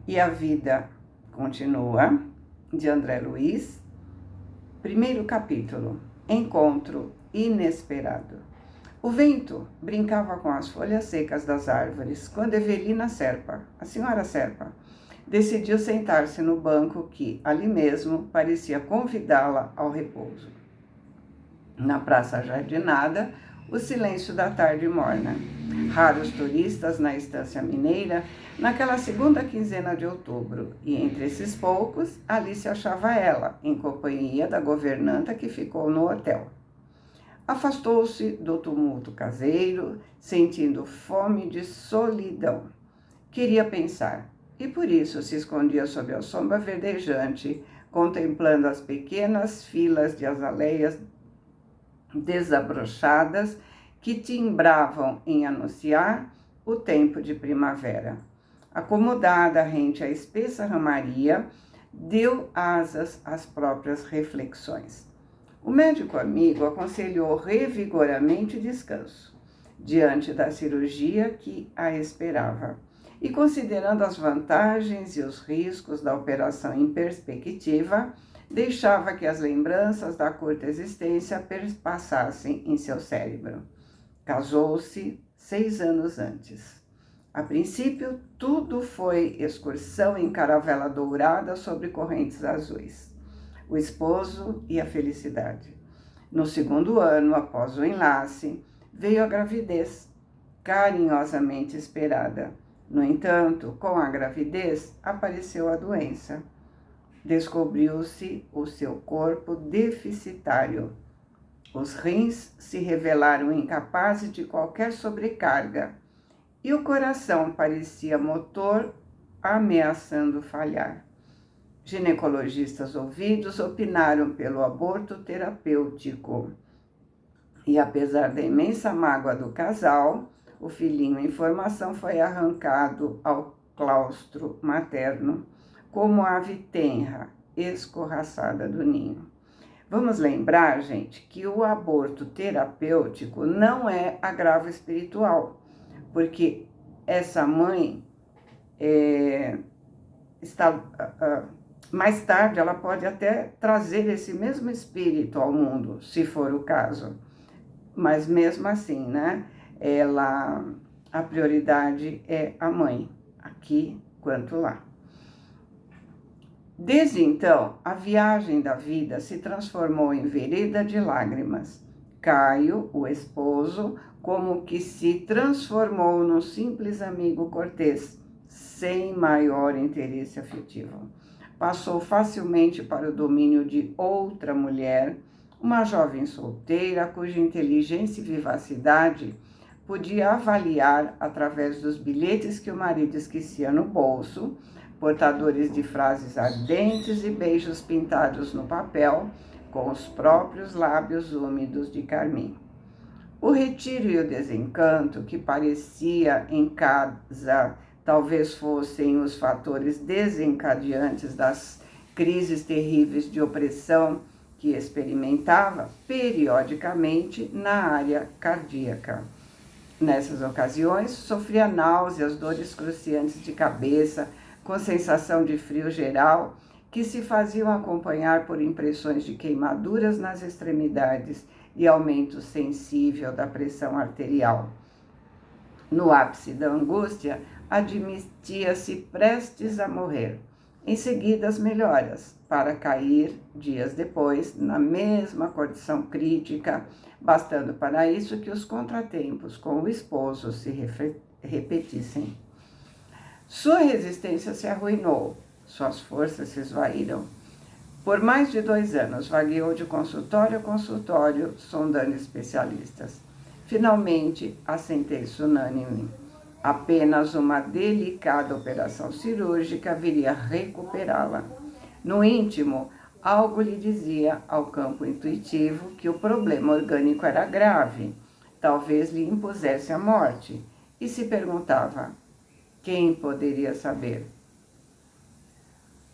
E a vida continua, de André Luiz. Primeiro capítulo, Encontro inesperado. O vento brincava com as folhas secas das árvores quando Evelina Serpa, a senhora Serpa, decidiu sentar-se no banco que, ali mesmo, parecia convidá-la ao repouso. Na praça jardinada, o silêncio da tarde morna. Raros turistas na estância mineira, naquela segunda quinzena de outubro, e entre esses poucos, ali se achava ela, em companhia da governanta que ficou no hotel. Afastou-se do tumulto caseiro, sentindo fome de solidão. Queria pensar, e por isso se escondia sob a sombra verdejante, contemplando as pequenas filas de azaleias desabrochadas que timbravam em anunciar o tempo de primavera. Acomodada rente à espessa ramaria, deu asas às próprias reflexões. O médico amigo aconselhou revigoramente descanso, diante da cirurgia que a esperava, e considerando as vantagens e os riscos da operação em perspectiva, deixava que as lembranças da curta existência perpassassem em seu cérebro. Casou-se 6 anos antes. A princípio, tudo foi excursão em caravela dourada sobre correntes azuis. O esposo e a felicidade. No segundo ano, após o enlace, veio a gravidez, carinhosamente esperada. No entanto, com a gravidez, apareceu a doença. Descobriu-se o seu corpo deficitário. Os rins se revelaram incapazes de qualquer sobrecarga e o coração parecia motor ameaçando falhar. Ginecologistas ouvidos opinaram pelo aborto terapêutico. E apesar da imensa mágoa do casal, o filhinho em formação foi arrancado ao claustro materno, como ave tenra, escorraçada do ninho. Vamos lembrar, gente, que o aborto terapêutico não é agravo espiritual, porque essa mãe mais tarde ela pode até trazer esse mesmo espírito ao mundo, se for o caso. Mas mesmo assim, né? A prioridade é a mãe, aqui quanto lá. Desde então, a viagem da vida se transformou em vereda de lágrimas. Caio, o esposo, como que se transformou num simples amigo cortês, sem maior interesse afetivo. Passou facilmente para o domínio de outra mulher, uma jovem solteira cuja inteligência e vivacidade podia avaliar através dos bilhetes que o marido esquecia no bolso, portadores de frases ardentes e beijos pintados no papel com os próprios lábios úmidos de carmim. O retiro e o desencanto que parecia em casa talvez fossem os fatores desencadeantes das crises terríveis de opressão que experimentava periodicamente na área cardíaca. Nessas ocasiões, sofria náuseas, dores cruciantes de cabeça, com sensação de frio geral, que se faziam acompanhar por impressões de queimaduras nas extremidades e aumento sensível da pressão arterial. No ápice da angústia, admitia-se prestes a morrer. Em seguida, as melhoras, para cair, dias depois, na mesma condição crítica, bastando para isso que os contratempos com o esposo se repetissem. Sua resistência se arruinou, suas forças se esvaíram. Por mais de 2 anos, vagueou de consultório a consultório, sondando especialistas. Finalmente, a sentença unânime. Apenas uma delicada operação cirúrgica viria recuperá-la. No íntimo, algo lhe dizia ao campo intuitivo que o problema orgânico era grave, talvez lhe impusesse a morte, e se perguntava: quem poderia saber?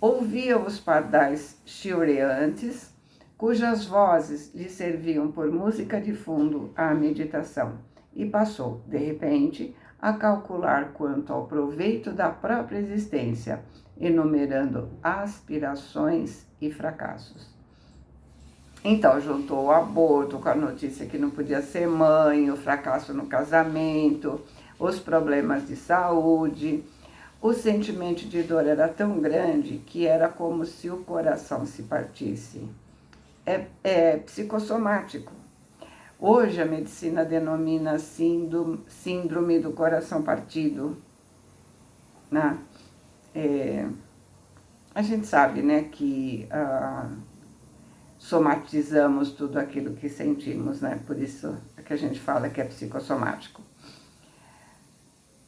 Ouvia os pardais chilreantes, cujas vozes lhe serviam por música de fundo à meditação, e passou, de repente, a calcular quanto ao proveito da própria existência, enumerando aspirações e fracassos. Então, juntou o aborto com a notícia que não podia ser mãe, o fracasso no casamento, os problemas de saúde. O sentimento de dor era tão grande que era como se o coração se partisse. É psicossomático. Hoje a medicina denomina síndrome do coração partido, né? A gente sabe, né, que somatizamos tudo aquilo que sentimos, né? Por isso é que a gente fala que é psicossomático.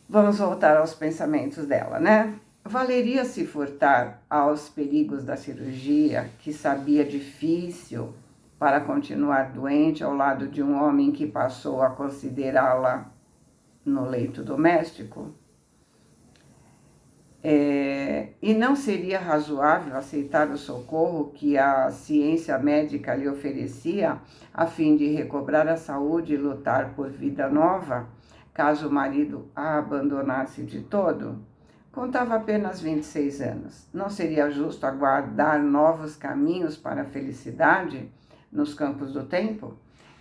Vamos voltar aos pensamentos dela, né? Valeria se furtar aos perigos da cirurgia, que sabia difícil para continuar doente ao lado de um homem que passou a considerá-la no leito doméstico? E não seria razoável aceitar o socorro que a ciência médica lhe oferecia a fim de recobrar a saúde e lutar por vida nova, caso o marido a abandonasse de todo? Contava apenas 26 anos. Não seria justo aguardar novos caminhos para a felicidade nos campos do tempo?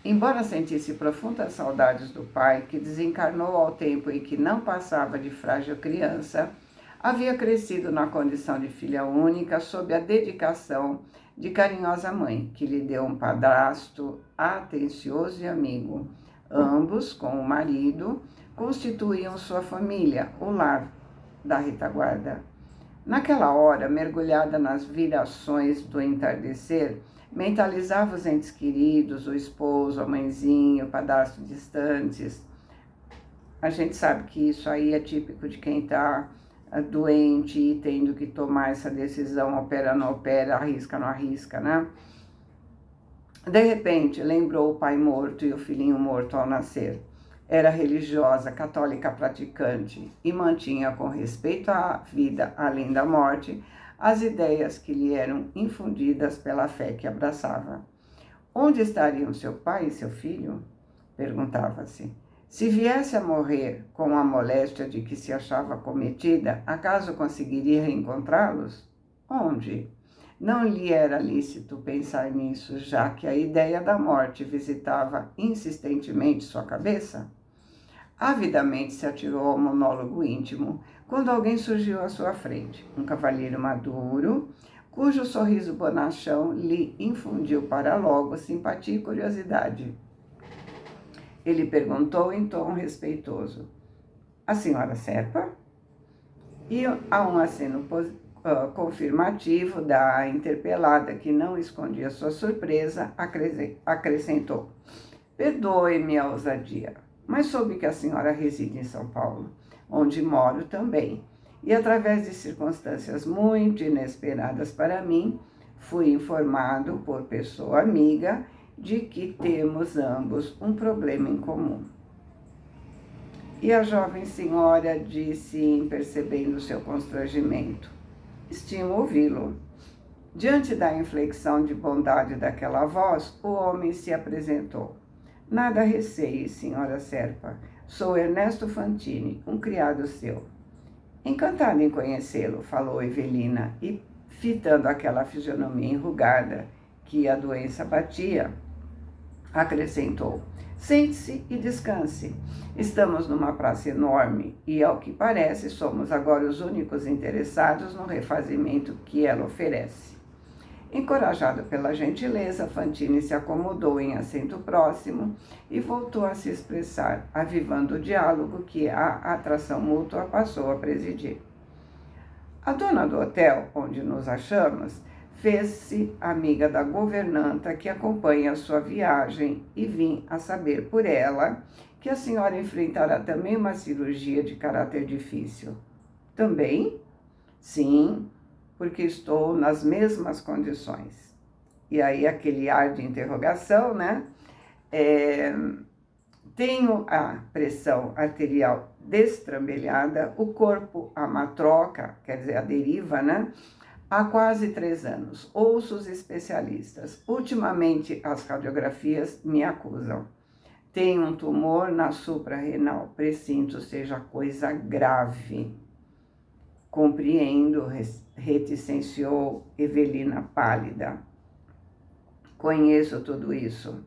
Embora sentisse profundas saudades do pai, que desencarnou ao tempo em que não passava de frágil criança, havia crescido na condição de filha única sob a dedicação de carinhosa mãe, que lhe deu um padrasto atencioso e amigo. Ambos, com o marido, constituíam sua família, o lar da retaguarda. Naquela hora, mergulhada nas virações do entardecer, mentalizava os entes queridos, o esposo, a mãezinha, o padrasto distantes. A gente sabe que isso aí é típico de quem está doente e tendo que tomar essa decisão, opera, não opera, arrisca, não arrisca, né? De repente, lembrou o pai morto e o filhinho morto ao nascer. Era religiosa, católica praticante e mantinha com respeito à vida além da morte as ideias que lhe eram infundidas pela fé que abraçava. Onde estariam seu pai e seu filho? Perguntava-se. Se viesse a morrer com a moléstia de que se achava cometida, acaso conseguiria reencontrá-los? Onde? Não lhe era lícito pensar nisso, já que a ideia da morte visitava insistentemente sua cabeça. Avidamente se atirou ao monólogo íntimo, quando alguém surgiu à sua frente, um cavalheiro maduro, cujo sorriso bonachão lhe infundiu para logo simpatia e curiosidade. Ele perguntou em tom respeitoso: "A senhora Serpa?" E a um aceno confirmativo da interpelada, que não escondia sua surpresa, acrescentou: "Perdoe-me a ousadia, mas soube que a senhora reside em São Paulo, onde moro também, e através de circunstâncias muito inesperadas para mim, fui informado por pessoa amiga de que temos ambos um problema em comum." E a jovem senhora disse, percebendo seu constrangimento: "Estimo ouvi-lo." Diante da inflexão de bondade daquela voz, o homem se apresentou. "Nada receie, senhora Serpa. Sou Ernesto Fantini, um criado seu." "Encantada em conhecê-lo", falou Evelina, e fitando aquela fisionomia enrugada que a doença batia, acrescentou: "Sente-se e descanse. Estamos numa praça enorme e, ao que parece, somos agora os únicos interessados no refazimento que ela oferece." Encorajado pela gentileza, Fantini se acomodou em assento próximo e voltou a se expressar, avivando o diálogo que a atração mútua passou a presidir. "A dona do hotel, onde nos achamos, fez-se amiga da governanta que acompanha a sua viagem e vim a saber por ela que a senhora enfrentará também uma cirurgia de caráter difícil." "Também?" "Sim, porque estou nas mesmas condições." E aí aquele ar de interrogação, né? "Tenho a pressão arterial destrambelhada, o corpo a matroca, quer dizer, a deriva, né? Há quase 3 anos. Ouço os especialistas. Ultimamente, as radiografias me acusam. Tem um tumor na suprarrenal. Presinto seja coisa grave. Compreendo, reticenciou Evelina pálida. Conheço tudo isso.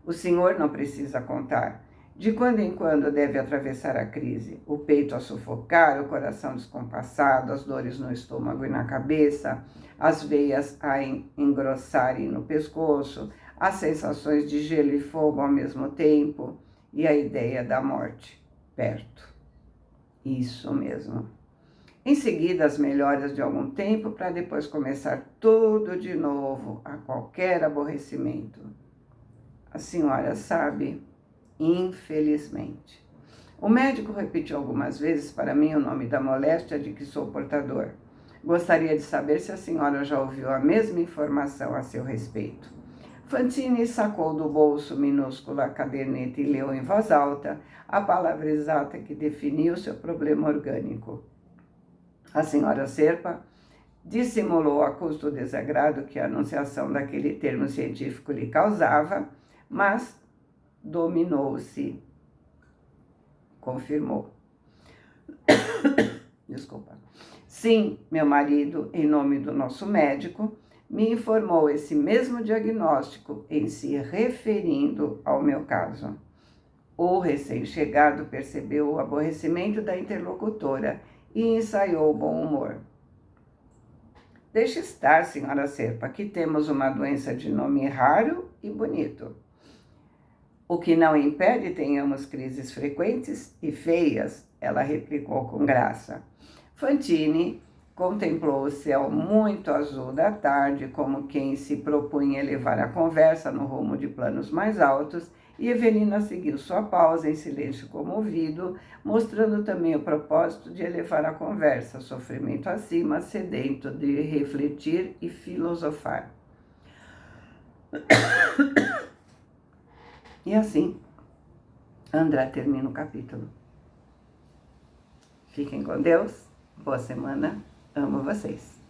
O senhor não precisa contar. De quando em quando deve atravessar a crise. O peito a sufocar, o coração descompassado, as dores no estômago e na cabeça, as veias a engrossarem no pescoço, as sensações de gelo e fogo ao mesmo tempo e a ideia da morte perto. Isso mesmo. Em seguida, as melhoras de algum tempo para depois começar tudo de novo, a qualquer aborrecimento. A senhora sabe, infelizmente. O médico repetiu algumas vezes para mim o nome da moléstia de que sou portador. Gostaria de saber se a senhora já ouviu a mesma informação a seu respeito. Fantini sacou do bolso minúsculo a caderneta e leu em voz alta a palavra exata que definia o seu problema orgânico. A senhora Serpa dissimulou a custo o desagrado que a anunciação daquele termo científico lhe causava, mas dominou-se. Confirmou. Desculpa. Sim, meu marido, em nome do nosso médico, me informou esse mesmo diagnóstico em se referindo ao meu caso. O recém-chegado percebeu o aborrecimento da interlocutora e ensaiou o bom humor. Deixe estar, senhora Serpa, que temos uma doença de nome raro e bonito. O que não impede tenhamos crises frequentes e feias, ela replicou com graça. Fantini contemplou o céu muito azul da tarde, como quem se propunha elevar a conversa no rumo de planos mais altos, e Evelina seguiu sua pausa em silêncio comovido, mostrando também o propósito de elevar a conversa, sofrimento acima, sedento de refletir e filosofar. E assim, André termina o capítulo. Fiquem com Deus, boa semana, amo vocês.